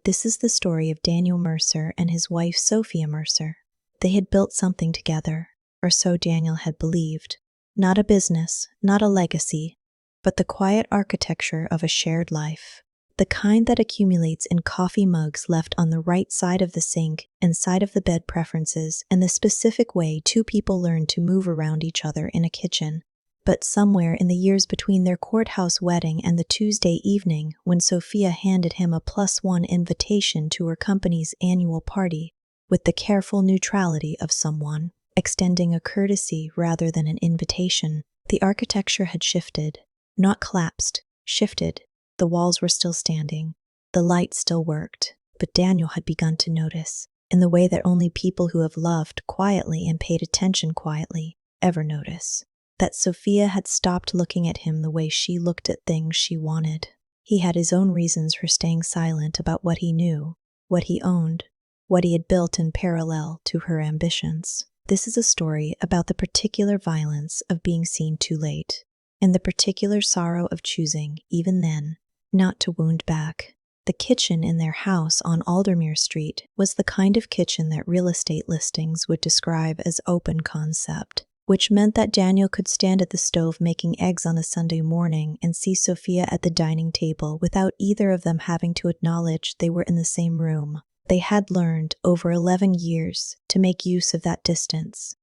This is the story of Daniel Mercer and his wife Sophia Mercer. They had built something together, or so Daniel had believed. Not a business, not a legacy, but the quiet architecture of a shared life. The kind that accumulates in coffee mugs left on the right side of the sink and side of the bed preferences, and the specific way two people learn to move around each other in a kitchen. But somewhere in the years between their courthouse wedding and the Tuesday evening when Sophia handed him a +1 invitation to her company's annual party, with the careful neutrality of someone extending a courtesy rather than an invitation, the architecture had shifted. Not collapsed, shifted. The walls were still standing. The light still worked. But Daniel had begun to notice, in the way that only people who have loved quietly and paid attention quietly ever notice, that Sophia had stopped looking at him the way she looked at things she wanted. He had his own reasons for staying silent about what he knew, what he owned, what he had built in parallel to her ambitions. This is a story about the particular violence of being seen too late, and the particular sorrow of choosing, even then, not to wound back. The kitchen in their house on Aldermere Street was the kind of kitchen that real estate listings would describe as open concept, which meant that Daniel could stand at the stove making eggs on a Sunday morning and see Sophia at the dining table without either of them having to acknowledge they were in the same room. They had learned, over 11 years, to make use of that distance.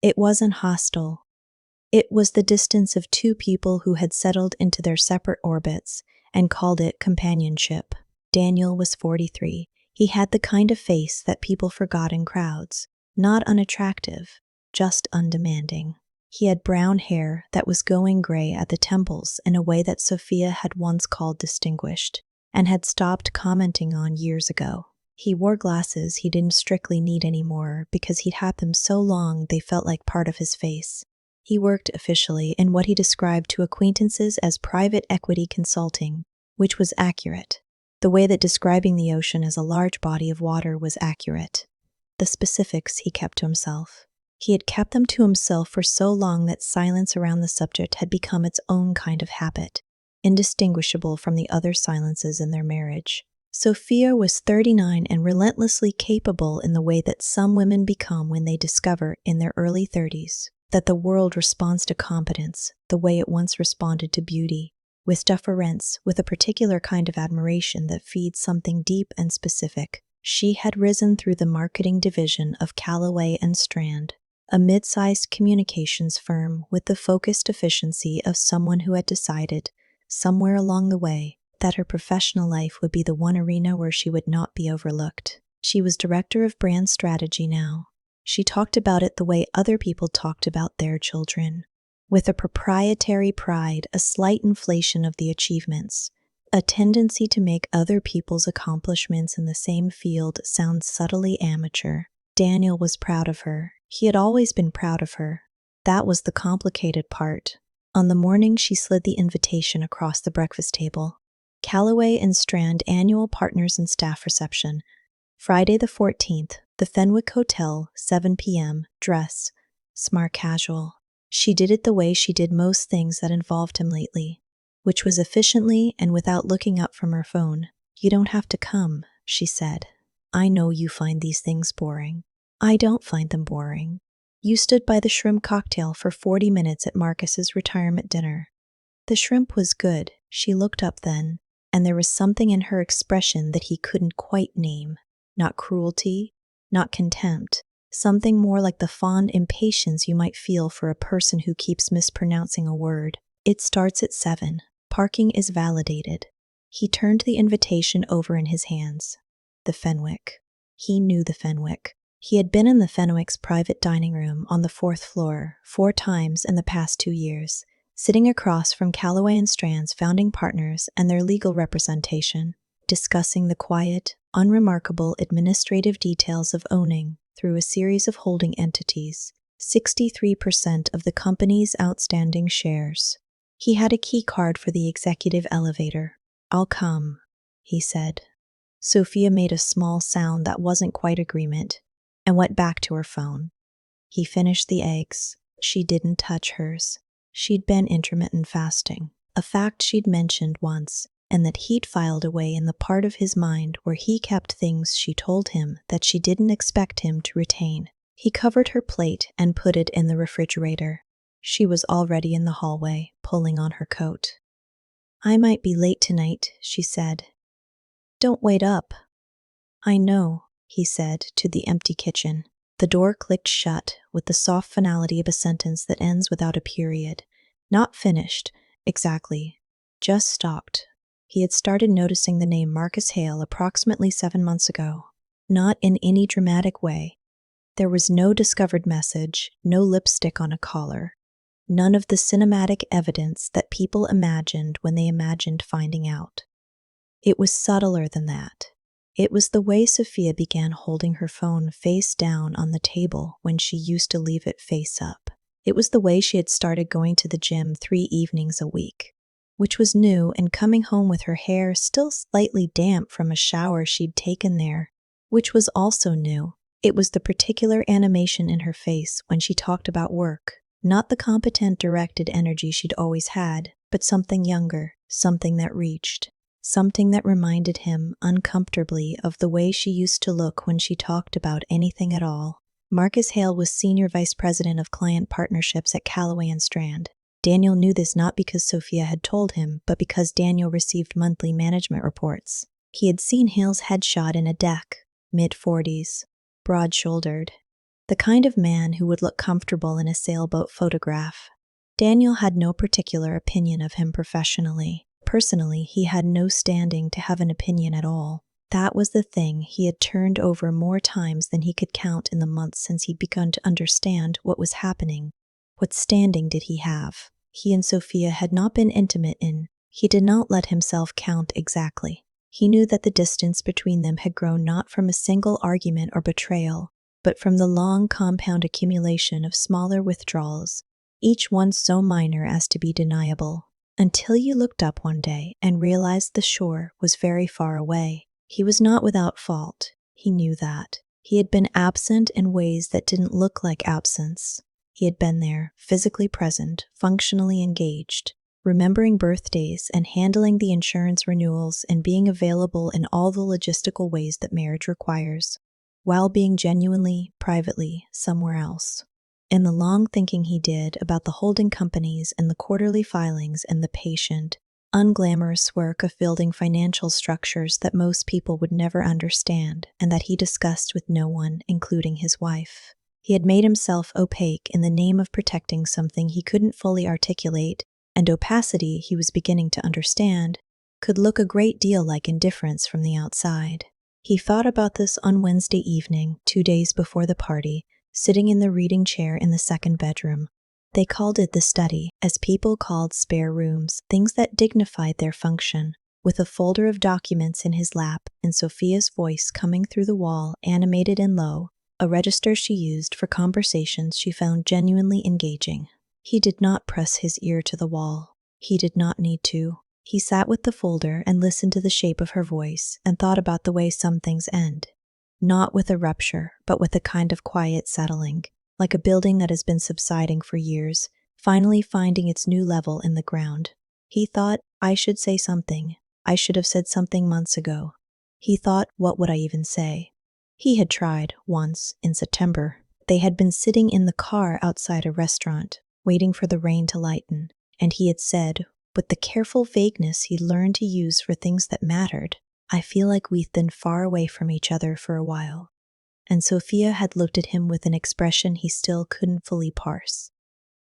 It wasn't hostile. It was the distance of two people who had settled into their separate orbits and called it companionship. Daniel was 43. He had the kind of face that people forgot in crowds. Not unattractive, just undemanding. He had brown hair that was going gray at the temples in a way that Sophia had once called distinguished, and had stopped commenting on years ago. He wore glasses he didn't strictly need anymore because he'd had them so long they felt like part of his face. He worked officially in what he described to acquaintances as private equity consulting, which was accurate. The way that describing the ocean as a large body of water was accurate. The specifics he kept to himself. He had kept them to himself for so long that silence around the subject had become its own kind of habit, indistinguishable from the other silences in their marriage. Sophia was 39 and relentlessly capable in the way that some women become when they discover, in their early 30s, that the world responds to competence the way it once responded to beauty, with deference, with a particular kind of admiration that feeds something deep and specific. She had risen through the marketing division of Callaway and Strand, a mid-sized communications firm with the focused efficiency of someone who had decided, somewhere along the way, that her professional life would be the one arena where she would not be overlooked. She was director of brand strategy now. She talked about it the way other people talked about their children, with a proprietary pride, a slight inflation of the achievements, a tendency to make other people's accomplishments in the same field sound subtly amateur. Daniel was proud of her. He had always been proud of her. That was the complicated part. On the morning she slid the invitation across the breakfast table. Callaway and Strand annual partners and staff reception. Friday the 14th, the Fenwick Hotel, 7 p.m., dress, smart casual. She did it the way she did most things that involved him lately, which was efficiently and without looking up from her phone. "You don't have to come," she said. "I know you find these things boring. I don't find them boring. You stood by the shrimp cocktail for 40 minutes at Marcus's retirement dinner. The shrimp was good." She looked up then, and there was something in her expression that he couldn't quite name. Not cruelty, not contempt, something more like the fond impatience you might feel for a person who keeps mispronouncing a word. "It starts at 7. Parking is validated." He turned the invitation over in his hands. The Fenwick. He knew the Fenwick. He had been in the Fenwick's private dining room on the 4th floor 4 times in the past 2 years, sitting across from Callaway and Strand's founding partners and their legal representation, discussing the quiet, unremarkable administrative details of owning, through a series of holding entities, 63% of the company's outstanding shares. He had a key card for the executive elevator. "I'll come," he said. Sophia made a small sound that wasn't quite agreement, and went back to her phone. He finished the eggs. She didn't touch hers. She'd been intermittent fasting, a fact she'd mentioned once, and that he'd filed away in the part of his mind where he kept things she told him that she didn't expect him to retain. He covered her plate and put it in the refrigerator. She was already in the hallway, pulling on her coat. "I might be late tonight," she said. "Don't wait up." "I know," he said to the empty kitchen. The door clicked shut with the soft finality of a sentence that ends without a period. Not finished, exactly, just stopped. He had started noticing the name Marcus Hale approximately 7 months ago. Not in any dramatic way. There was no discovered message, no lipstick on a collar. None of the cinematic evidence that people imagined when they imagined finding out. It was subtler than that. It was the way Sophia began holding her phone face down on the table when she used to leave it face up. It was the way she had started going to the gym 3 evenings a week, which was new, and coming home with her hair still slightly damp from a shower she'd taken there, which was also new. It was the particular animation in her face when she talked about work, not the competent, directed energy she'd always had, but something younger, something that reached. Something that reminded him uncomfortably of the way she used to look when she talked about anything at all. Marcus Hale was Senior Vice President of Client Partnerships at Callaway & Strand. Daniel knew this not because Sophia had told him, but because Daniel received monthly management reports. He had seen Hale's headshot in a deck, mid-40s, broad-shouldered, the kind of man who would look comfortable in a sailboat photograph. Daniel had no particular opinion of him professionally. Personally, he had no standing to have an opinion at all. That was the thing he had turned over more times than he could count in the months since he'd begun to understand what was happening. What standing did he have? He and Sophia had not been intimate in. He did not let himself count exactly. He knew that the distance between them had grown not from a single argument or betrayal, but from the long compound accumulation of smaller withdrawals, each one so minor as to be deniable. Until you looked up one day and realized the shore was very far away. He was not without fault. He knew that. He had been absent in ways that didn't look like absence. He had been there, physically present, functionally engaged, remembering birthdays and handling the insurance renewals and being available in all the logistical ways that marriage requires, while being genuinely, privately, somewhere else. In the long thinking he did about the holding companies and the quarterly filings and the patient, unglamorous work of building financial structures that most people would never understand and that he discussed with no one, including his wife. He had made himself opaque in the name of protecting something he couldn't fully articulate, and opacity, he was beginning to understand, could look a great deal like indifference from the outside. He thought about this on Wednesday evening, 2 days before the party, sitting in the reading chair in the second bedroom. They called it the study, as people called spare rooms, things that dignified their function, with a folder of documents in his lap and Sophia's voice coming through the wall, animated and low, a register she used for conversations she found genuinely engaging. He did not press his ear to the wall. He did not need to. He sat with the folder and listened to the shape of her voice and thought about the way some things end. Not with a rupture, but with a kind of quiet settling, like a building that has been subsiding for years, finally finding its new level in the ground. He thought, I should say something. I should have said something months ago. He thought, what would I even say? He had tried, once, in September. They had been sitting in the car outside a restaurant, waiting for the rain to lighten, and he had said, with the careful vagueness he'd learned to use for things that mattered, I feel like we've been far away from each other for a while. And Sophia had looked at him with an expression he still couldn't fully parse.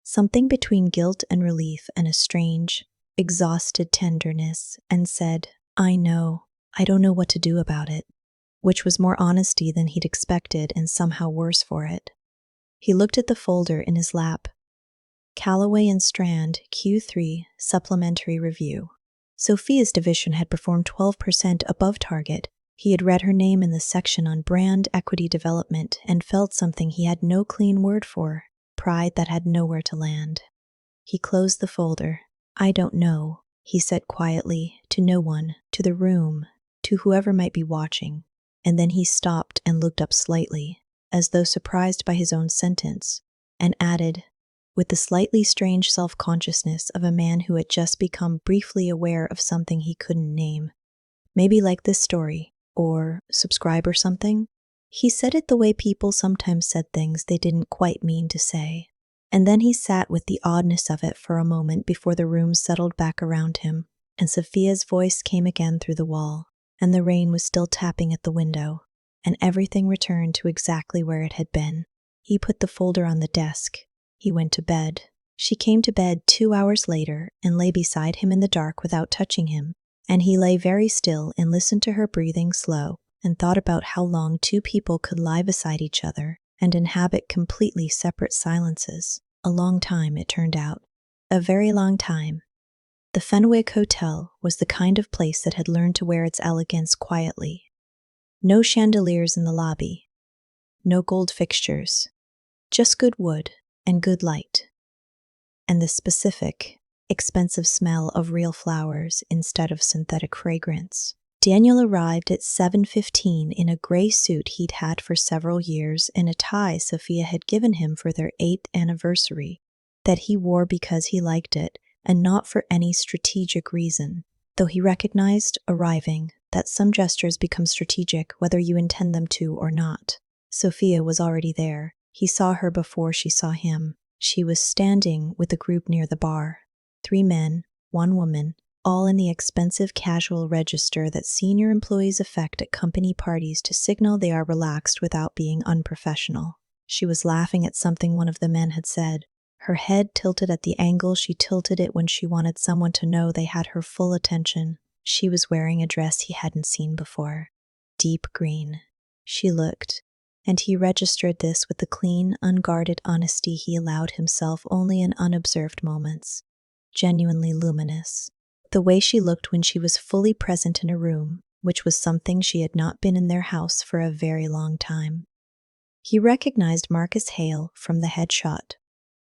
Something between guilt and relief and a strange, exhausted tenderness, and said, I know, I don't know what to do about it, which was more honesty than he'd expected and somehow worse for it. He looked at the folder in his lap. Callaway & Strand, Q3, Supplementary Review. Sophia's division had performed 12% above target. He had read her name in the section on brand equity development and felt something he had no clean word for, pride that had nowhere to land. He closed the folder. I don't know, he said quietly, to no one, to the room, to whoever might be watching. And then he stopped and looked up slightly, as though surprised by his own sentence, and added, with the slightly strange self-consciousness of a man who had just become briefly aware of something he couldn't name. Maybe like this story, or subscribe or something. He said it the way people sometimes said things they didn't quite mean to say. And then he sat with the oddness of it for a moment before the room settled back around him, and Sophia's voice came again through the wall, and the rain was still tapping at the window, and everything returned to exactly where it had been. He put the folder on the desk. He went to bed. She came to bed 2 hours later and lay beside him in the dark without touching him, and he lay very still and listened to her breathing slow and thought about how long two people could lie beside each other and inhabit completely separate silences. A long time, it turned out. A very long time. The Fenwick Hotel was the kind of place that had learned to wear its elegance quietly. No chandeliers in the lobby. No gold fixtures. Just good wood and good light. And the specific, expensive smell of real flowers instead of synthetic fragrance. Daniel arrived at 7:15 in a gray suit he'd had for several years and a tie Sophia had given him for their 8th anniversary, that he wore because he liked it and not for any strategic reason, though he recognized, arriving, that some gestures become strategic whether you intend them to or not. Sophia was already there. He saw her before she saw him. She was standing with a group near the bar. 3 men, 1 woman, all in the expensive casual register that senior employees affect at company parties to signal they are relaxed without being unprofessional. She was laughing at something one of the men had said, her head tilted at the angle she tilted it when she wanted someone to know they had her full attention. She was wearing a dress he hadn't seen before. Deep green. She looked, and he registered this with the clean, unguarded honesty he allowed himself only in unobserved moments. Genuinely luminous. The way she looked when she was fully present in a room, which was something she had not been in their house for a very long time. He recognized Marcus Hale from the headshot.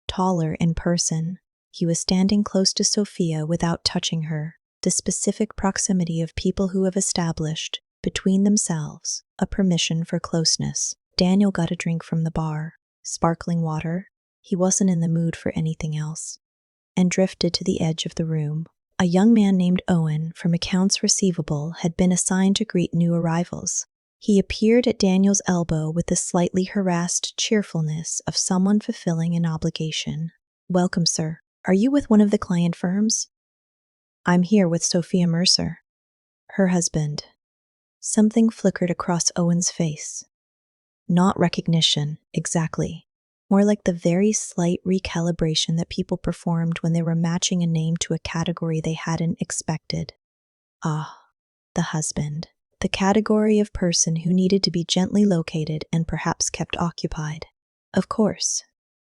Taller in person, he was standing close to Sophia without touching her, the specific proximity of people who have established, between themselves, a permission for closeness. Daniel got a drink from the bar, sparkling water. He wasn't in the mood for anything else, and drifted to the edge of the room. A young man named Owen from Accounts Receivable had been assigned to greet new arrivals. He appeared at Daniel's elbow with the slightly harassed cheerfulness of someone fulfilling an obligation. "Welcome, sir. Are you with one of the client firms?" "I'm here with Sophia Mercer." "Her husband." Something flickered across Owen's face. Not recognition, exactly. More like the very slight recalibration that people performed when they were matching a name to a category they hadn't expected. Ah, the husband. The category of person who needed to be gently located and perhaps kept occupied. "Of course.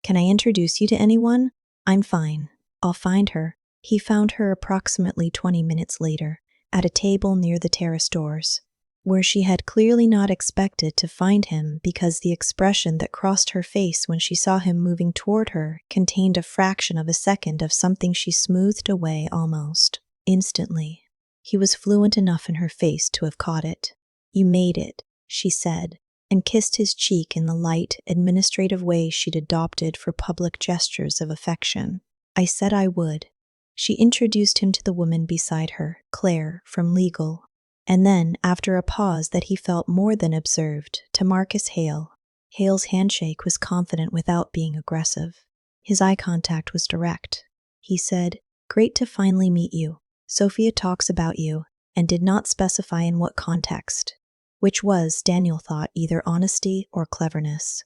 Can I introduce you to anyone?" "I'm fine. I'll find her." He found her approximately 20 minutes later, at a table near the terrace doors, where she had clearly not expected to find him because the expression that crossed her face when she saw him moving toward her contained a fraction of a second of something she smoothed away almost instantly. He was fluent enough in her face to have caught it. "You made it," she said, and kissed his cheek in the light, administrative way she'd adopted for public gestures of affection. "I said I would." She introduced him to the woman beside her, Claire, from legal, and then, after a pause that he felt more than observed, to Marcus Hale. Hale's handshake was confident without being aggressive. His eye contact was direct. He said, "Great to finally meet you. Sophia talks about you," and did not specify in what context, which was, Daniel thought, either honesty or cleverness.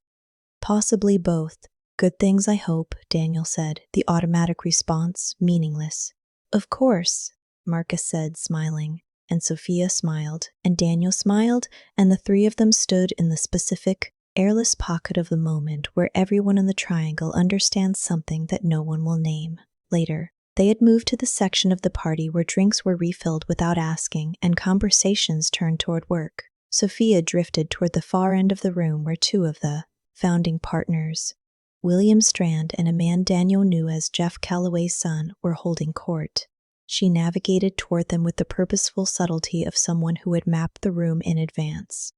Possibly both. "Good things, I hope," Daniel said, the automatic response meaningless. "Of course," Marcus said, smiling, and Sophia smiled, and Daniel smiled, and the 3 of them stood in the specific, airless pocket of the moment where everyone in the triangle understands something that no one will name. Later, they had moved to the section of the party where drinks were refilled without asking and conversations turned toward work. Sophia drifted toward the far end of the room where 2 of the founding partners, William Strand and a man Daniel knew as Jeff Calloway's son, were holding court. She navigated toward them with the purposeful subtlety of someone who had mapped the room in advance.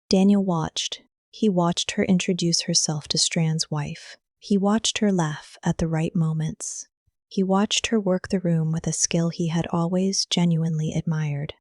Daniel watched. He watched her introduce herself to Strand's wife. He watched her laugh at the right moments. He watched her work the room with a skill he had always genuinely admired.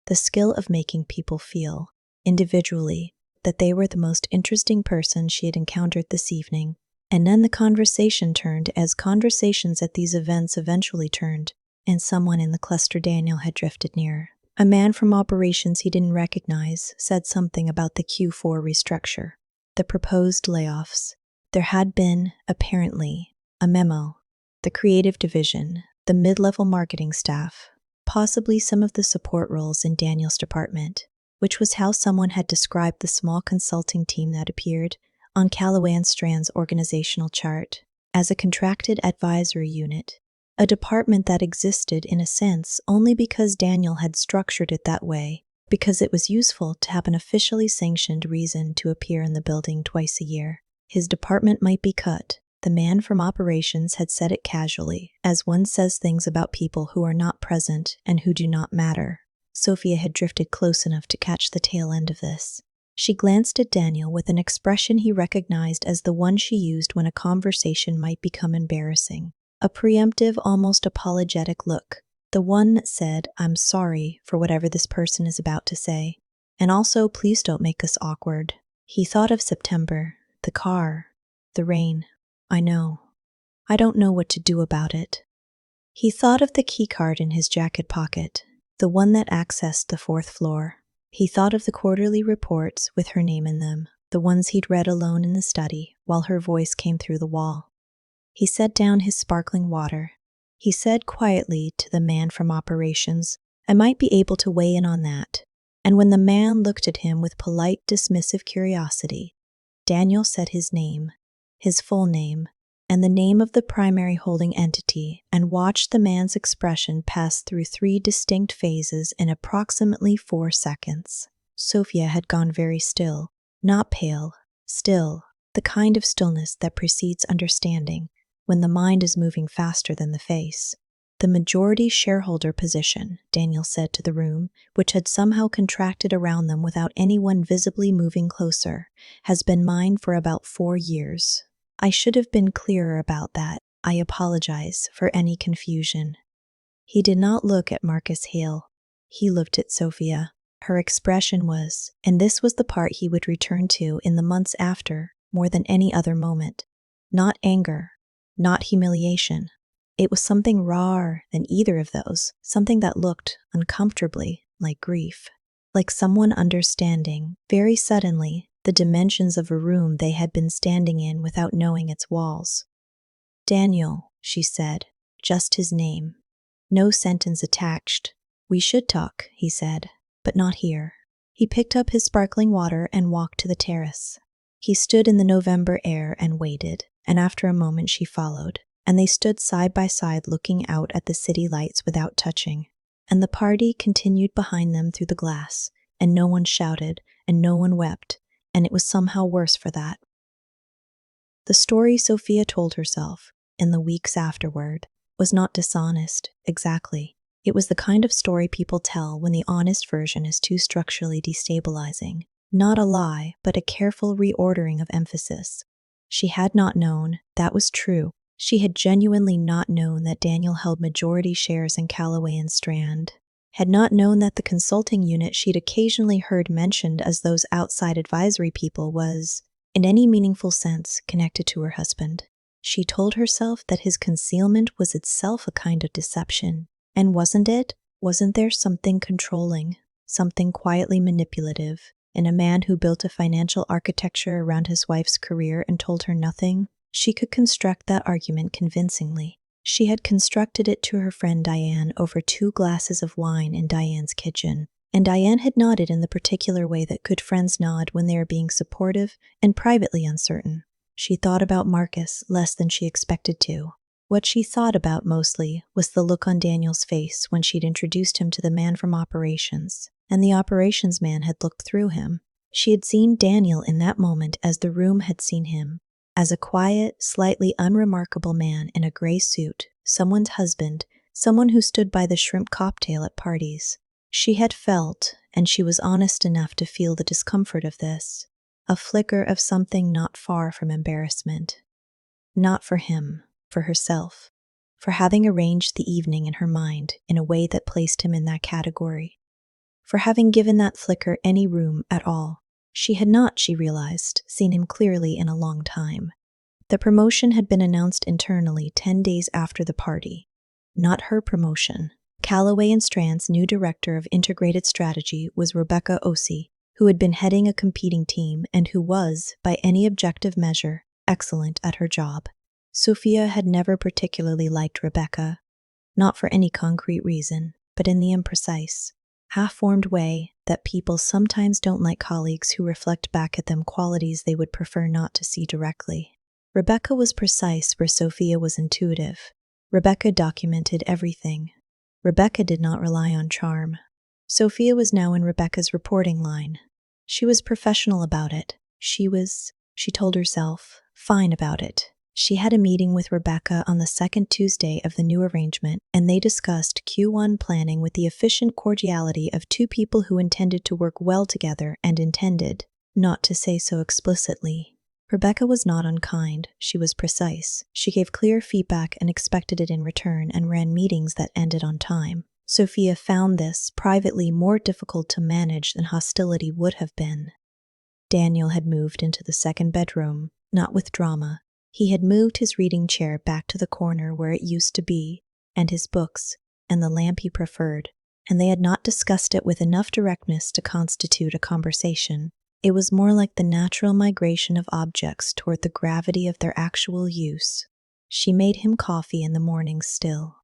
The skill of making people feel, individually, that they were the most interesting person she had encountered this evening. And then the conversation turned, as conversations at these events eventually turned, and someone in the cluster Daniel had drifted near. A man from operations he didn't recognize said something about the Q4 restructure, the proposed layoffs. There had been, apparently, a memo. The creative division, the mid-level marketing staff, possibly some of the support roles in Daniel's department, which was how someone had described the small consulting team that appeared on Callaway and Strand's organizational chart as a contracted advisory unit, a department that existed in a sense only because Daniel had structured it that way, because it was useful to have an officially sanctioned reason to appear in the building twice a year. His department might be cut. The man from operations had said it casually, as one says things about people who are not present and who do not matter. Sophia had drifted close enough to catch the tail end of this. She glanced at Daniel with an expression he recognized as the one she used when a conversation might become embarrassing. A preemptive, almost apologetic look. The one that said, "I'm sorry for whatever this person is about to say. And also, please don't make us awkward." He thought of September, the car, the rain. "I know. I don't know what to do about it." He thought of the keycard in his jacket pocket, the one that accessed the 4th floor. He thought of the quarterly reports with her name in them, the ones he'd read alone in the study while her voice came through the wall. He set down his sparkling water. He said quietly to the man from operations, "I might be able to weigh in on that." And when the man looked at him with polite, dismissive curiosity, Daniel said his name, his full name, and the name of the primary holding entity, and watched the man's expression pass through 3 distinct phases in approximately 4 seconds. Sophia had gone very still, not pale, still, the kind of stillness that precedes understanding when the mind is moving faster than the face. "The majority shareholder position," Daniel said to the room, which had somehow contracted around them without anyone visibly moving closer, "has been mine for about 4 years. I should have been clearer about that. I apologize for any confusion." He did not look at Marcus Hale. He looked at Sophia. Her expression was, and this was the part he would return to in the months after, more than any other moment, not anger, not humiliation. It was something rawer than either of those, something that looked uncomfortably like grief, like someone understanding, very suddenly, the dimensions of a room they had been standing in without knowing its walls. "Daniel," she said, just his name. No sentence attached. "We should talk," he said, "but not here." He picked up his sparkling water and walked to the terrace. He stood in the November air and waited, and after a moment she followed, and they stood side by side looking out at the city lights without touching. And the party continued behind them through the glass, and no one shouted, and no one wept, and it was somehow worse for that. The story Sophia told herself, in the weeks afterward, was not dishonest, exactly. It was the kind of story people tell when the honest version is too structurally destabilizing. Not a lie, but a careful reordering of emphasis. She had not known, that was true. She had genuinely not known that Daniel held majority shares in Callaway and Strand. Had not known that the consulting unit she'd occasionally heard mentioned as those outside advisory people was, in any meaningful sense, connected to her husband. She told herself that his concealment was itself a kind of deception. And wasn't it? Wasn't there something controlling, something quietly manipulative, in a man who built a financial architecture around his wife's career and told her nothing? She could construct that argument convincingly. She had constructed it to her friend Diane over 2 glasses of wine in Diane's kitchen, and Diane had nodded in the particular way that good friends nod when they are being supportive and privately uncertain. She thought about Marcus less than she expected to. What she thought about mostly was the look on Daniel's face when she'd introduced him to the man from operations, and the operations man had looked through him. She had seen Daniel in that moment as the room had seen him, as a quiet, slightly unremarkable man in a gray suit, someone's husband, someone who stood by the shrimp cocktail at parties. She had felt, and she was honest enough to feel the discomfort of this, a flicker of something not far from embarrassment. Not for him, for herself, for having arranged the evening in her mind in a way that placed him in that category, for having given that flicker any room at all. She had not, she realized, seen him clearly in a long time. The promotion had been announced internally 10 days after the party. Not her promotion. Callaway and Strand's new director of integrated strategy was Rebecca Ossie, who had been heading a competing team and who was, by any objective measure, excellent at her job. Sophia had never particularly liked Rebecca, not for any concrete reason, but in the imprecise, half-formed way that people sometimes don't like colleagues who reflect back at them qualities they would prefer not to see directly. Rebecca was precise where Sophia was intuitive. Rebecca documented everything. Rebecca did not rely on charm. Sophia was now in Rebecca's reporting line. She was professional about it. She told herself, fine about it. She had a meeting with Rebecca on the second Tuesday of the new arrangement, and they discussed Q1 planning with the efficient cordiality of two people who intended to work well together and intended not to say so explicitly. Rebecca was not unkind, she was precise. She gave clear feedback and expected it in return and ran meetings that ended on time. Sophia found this, privately, more difficult to manage than hostility would have been. Daniel had moved into the second bedroom, not with drama. He had moved his reading chair back to the corner where it used to be, and his books, and the lamp he preferred, and they had not discussed it with enough directness to constitute a conversation. It was more like the natural migration of objects toward the gravity of their actual use. She made him coffee in the mornings still.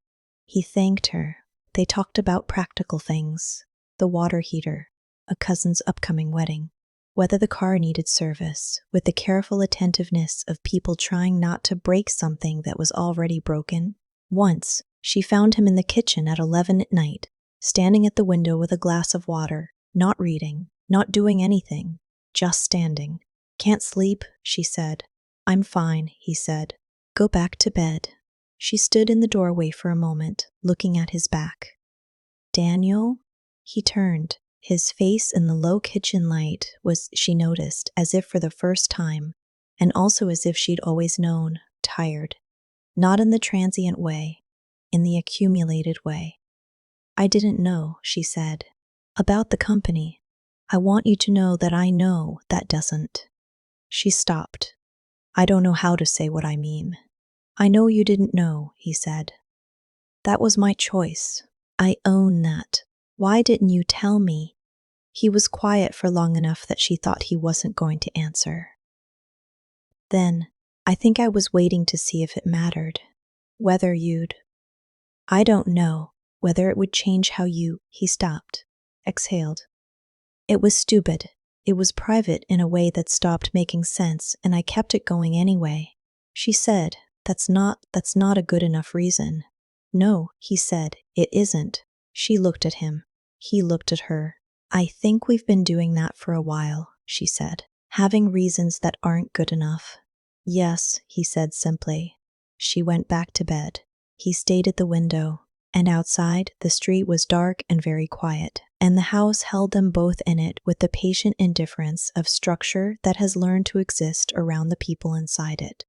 He thanked her. They talked about practical things, the water heater, a cousin's upcoming wedding, whether the car needed service, with the careful attentiveness of people trying not to break something that was already broken. Once, she found him in the kitchen at 11 at night, standing at the window with a glass of water, not reading, not doing anything, just standing. Can't sleep, she said. I'm fine, he said. Go back to bed. She stood in the doorway for a moment, looking at his back. Daniel? He turned. His face in the low kitchen light was, she noticed, as if for the first time, and also as if she'd always known, tired. Not in the transient way, in the accumulated way. I didn't know, she said. About the company. I want you to know that I know that doesn't. She stopped. I don't know how to say what I mean. I know you didn't know, he said. That was my choice. I own that. Why didn't you tell me? He was quiet for long enough that she thought he wasn't going to answer. Then, I think I was waiting to see if it mattered. Whether you'd... I don't know. Whether it would change how you... He stopped. Exhaled. It was stupid. It was private in a way that stopped making sense, and I kept it going anyway. She said, That's not a good enough reason. No, he said, it isn't. She looked at him. He looked at her. I think we've been doing that for a while, she said. Having reasons that aren't good enough. Yes, he said simply. She went back to bed. He stayed at the window, and outside, the street was dark and very quiet, and the house held them both in it with the patient indifference of structure that has learned to exist around the people inside it.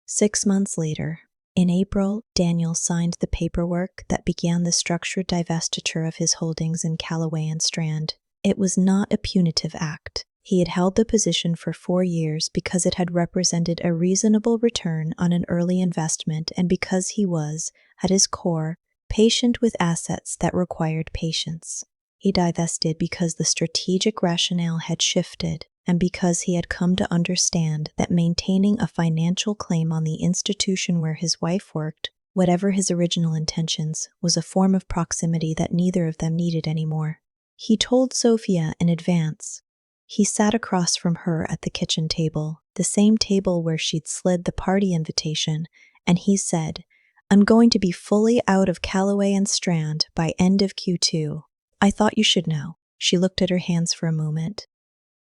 6 months later, in April, Daniel signed the paperwork that began the structured divestiture of his holdings in Callaway and Strand. It was not a punitive act. He had held the position for 4 years because it had represented a reasonable return on an early investment and because he was, at his core, patient with assets that required patience. He divested because the strategic rationale had shifted and because he had come to understand that maintaining a financial claim on the institution where his wife worked, whatever his original intentions, was a form of proximity that neither of them needed anymore. He told Sophia in advance. He sat across from her at the kitchen table, the same table where she'd slid the party invitation, and he said, I'm going to be fully out of Callaway and Strand by end of Q2. I thought you should know. She looked at her hands for a moment.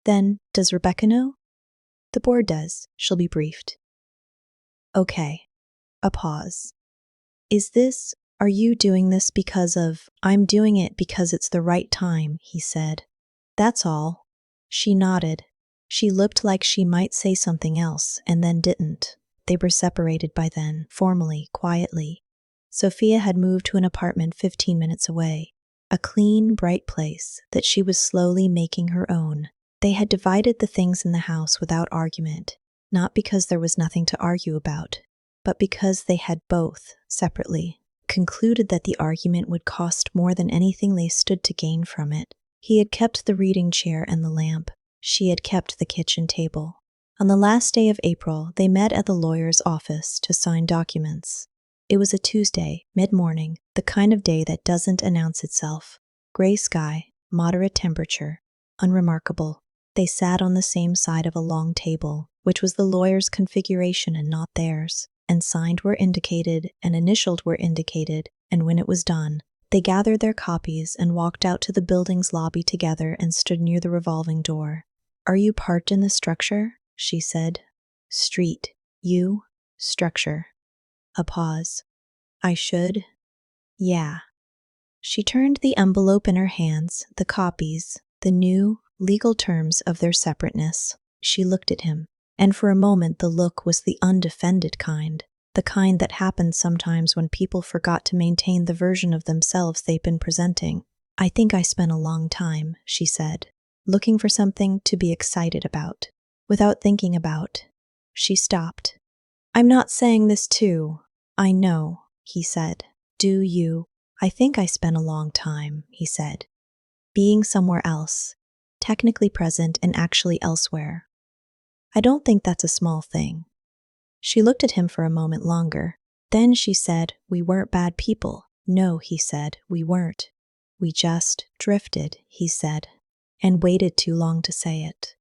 Then, does Rebecca know? The board does. She'll be briefed. Okay. A pause. Are you doing this because of... I'm doing it because it's the right time, he said. That's all. She nodded. She looked like she might say something else, and then didn't. They were separated by then, formally, quietly. Sophia had moved to an apartment 15 minutes away, a clean, bright place that she was slowly making her own. They had divided the things in the house without argument, not because there was nothing to argue about, but because they had both, separately, concluded that the argument would cost more than anything they stood to gain from it. He had kept the reading chair and the lamp. She had kept the kitchen table. On the last day of April, they met at the lawyer's office to sign documents. It was a Tuesday, mid-morning, the kind of day that doesn't announce itself. Gray sky, moderate temperature, unremarkable. They sat on the same side of a long table, which was the lawyer's configuration and not theirs, and signed where indicated and initialed where indicated, and when it was done, they gathered their copies and walked out to the building's lobby together and stood near the revolving door. "Are you part in the structure?" she said. "Street. You. Structure." A pause. "I should?" "Yeah." She turned the envelope in her hands, the copies, the new, legal terms of their separateness. She looked at him, and for a moment the look was the undefended kind, the kind that happens sometimes when people forgot to maintain the version of themselves they've been presenting. "I think I spent a long time," she said, "looking for something to be excited about, without thinking about." She stopped. "I'm not saying this too. I know," he said. "Do you?" "I think I spent a long time," he said, "being somewhere else, technically present and actually elsewhere. I don't think that's a small thing." She looked at him for a moment longer. Then she said, "We weren't bad people." "No," he said, "we weren't. We just drifted," he said, and waited too long to say it.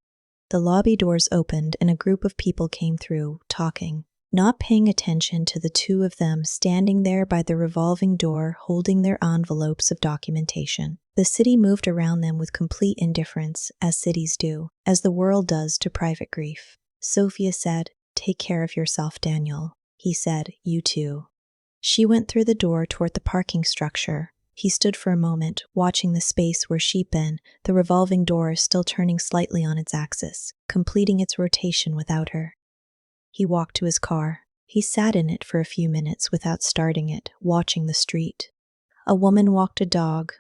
The lobby doors opened and a group of people came through, talking, not paying attention to the two of them standing there by the revolving door holding their envelopes of documentation. The city moved around them with complete indifference, as cities do, as the world does to private grief. Sophia said, "Take care of yourself, Daniel." He said, "You too." She went through the door toward the parking structure. He stood for a moment, watching the space where she'd been, the revolving door still turning slightly on its axis, completing its rotation without her. He walked to his car. He sat in it for a few minutes without starting it, watching the street. A woman walked a dog.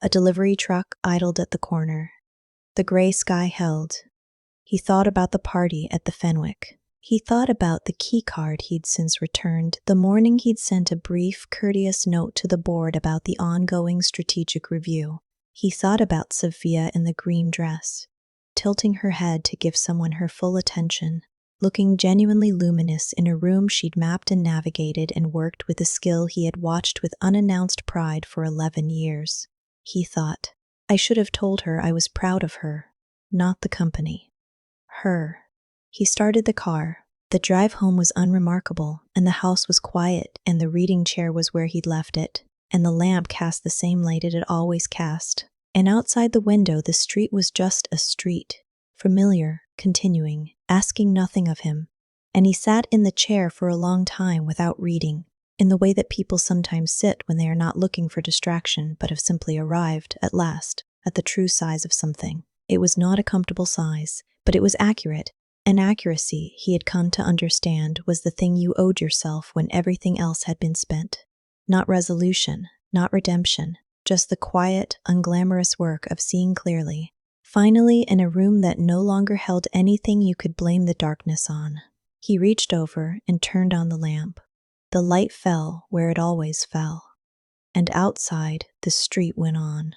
A delivery truck idled at the corner. The gray sky held. He thought about the party at the Fenwick. He thought about the key card he'd since returned, the morning he'd sent a brief, courteous note to the board about the ongoing strategic review. He thought about Sophia in the green dress, tilting her head to give someone her full attention, looking genuinely luminous in a room she'd mapped and navigated and worked with a skill he had watched with unannounced pride for 11 years. He thought, "I should have told her I was proud of her, not the company. Her." He started the car. The drive home was unremarkable, and the house was quiet, and the reading chair was where he'd left it, and the lamp cast the same light it had always cast. And outside the window the street was just a street, familiar, continuing, asking nothing of him. And he sat in the chair for a long time without reading, in the way that people sometimes sit when they are not looking for distraction but have simply arrived, at last, at the true size of something. It was not a comfortable size, but it was accurate, and accuracy, he had come to understand, was the thing you owed yourself when everything else had been spent. Not resolution, not redemption, just the quiet, unglamorous work of seeing clearly. Finally, in a room that no longer held anything you could blame the darkness on, he reached over and turned on the lamp. The light fell where it always fell, and outside the street went on.